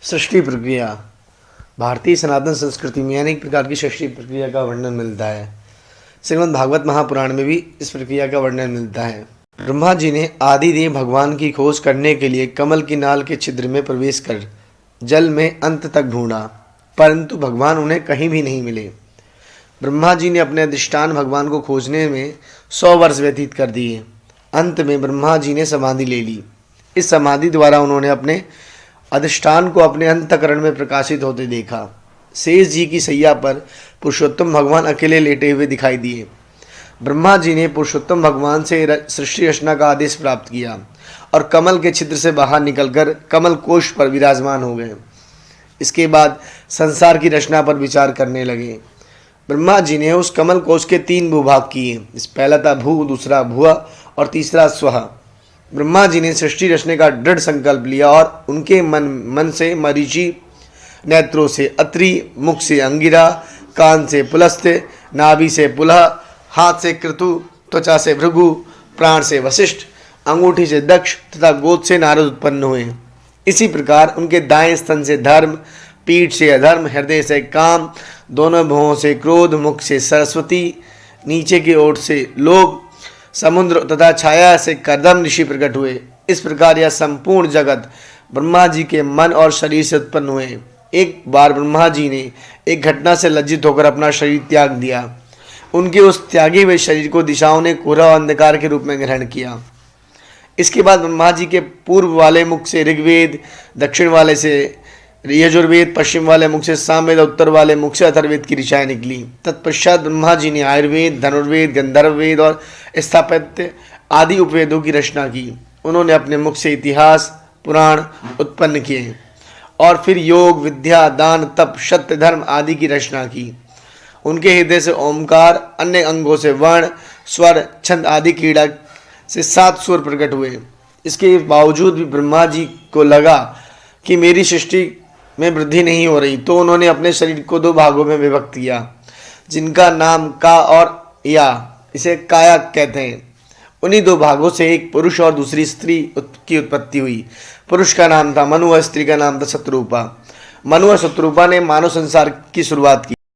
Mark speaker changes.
Speaker 1: सृष्टि प्रक्रिया। भारतीय सनातन संस्कृति में अनेक प्रकार की सृष्टि प्रक्रिया का वर्णन मिलता है। श्रीमद् भागवत महापुराण में भी इस प्रक्रिया का वर्णन मिलता है। ब्रह्मा जी ने आदिदेव भगवान की खोज करने के लिए कमल की नाल के छिद्र में प्रवेश कर जल में अंत तक ढूंढा, परंतु भगवान उन्हें कहीं भी नहीं मिले। ब्रह्मा जी ने अपने अधिष्ठान भगवान को खोजने में 100 वर्ष व्यतीत कर दिए। अंत में ब्रह्मा जी ने समाधि ले ली। इस समाधि द्वारा उन्होंने अपने अधिष्ठान को अपने अंतःकरण में प्रकाशित होते देखा। शेष जी की सैया पर पुरुषोत्तम भगवान अकेले लेटे हुए दिखाई दिए। ब्रह्मा जी ने पुरुषोत्तम भगवान से सृष्टि रचना का आदेश प्राप्त किया और कमल के छिद्र से बाहर निकलकर कमल कोश पर विराजमान हो गए। इसके बाद संसार की रचना पर विचार करने लगे। ब्रह्मा जी ने उस कमल कोश के 3 भूभाग किए। इस पहला था भू, दूसरा भुआ और तीसरा स्वः। ब्रह्मा जी ने सृष्टि रचने का दृढ़ संकल्प लिया और उनके मन से मरीचि, नेत्रों से अत्रि, मुख से अंगिरा, कान से पुलस्त्य, नाभि से पुलह, हाथ से क्रतु, त्वचा से भृगु, प्राण से वशिष्ठ, अंगूठी से दक्ष तथा गोद से नारद उत्पन्न हुए। इसी प्रकार उनके दाएं स्तन से धर्म, पीठ से अधर्म, हृदय से काम, दोनों भुवों से क्रोध, मुख से सरस्वती, नीचे की ओर से लोभ, समुद्र तथा छाया से कर्दम ऋषि प्रकट हुए। इस प्रकार यह संपूर्ण जगत ब्रह्मा जी के मन और शरीर से उत्पन्न हुए। एक बार ब्रह्मा जी ने एक घटना से लज्जित होकर अपना शरीर त्याग दिया। उनके उस त्यागे हुए शरीर को दिशाओं ने कोहरा और अंधकार के रूप में ग्रहण किया। इसके बाद ब्रह्मा जी के पूर्व वाले मुख से ऋग्वेद, दक्षिण वाले से यजुर्वेद, पश्चिम वाले मुख से सामवेद, उत्तर वाले मुख से अथर्ववेद की ऋचाएं निकली। तत्पश्चात ब्रह्मा जी ने आयुर्वेद, धनुर्वेद, गंधर्ववेद और स्थापत्य आदि उपवेदों की रचना की। उन्होंने अपने मुख से इतिहास, पुराण उत्पन्न किए और फिर योग, विद्या, दान, तप, सत्य, धर्म आदि की रचना की। उनके हृदय से ओमकार, अन्य अंगों से वर्ण, स्वर, छंद आदि क्रीड़ा से 7 सुर प्रकट हुए। इसके बावजूद भी ब्रह्मा जी को लगा कि मेरी सृष्टि में वृद्धि नहीं हो रही, तो उन्होंने अपने शरीर को 2 भागों में विभक्त किया, जिनका नाम का और या, इसे काया कहते हैं। उन्हीं 2 भागों से एक पुरुष और दूसरी स्त्री की उत्पत्ति हुई। पुरुष का नाम था मनु और स्त्री का नाम था शत्रुपा। मनु और शत्रुपा ने मानव संसार की शुरुआत की।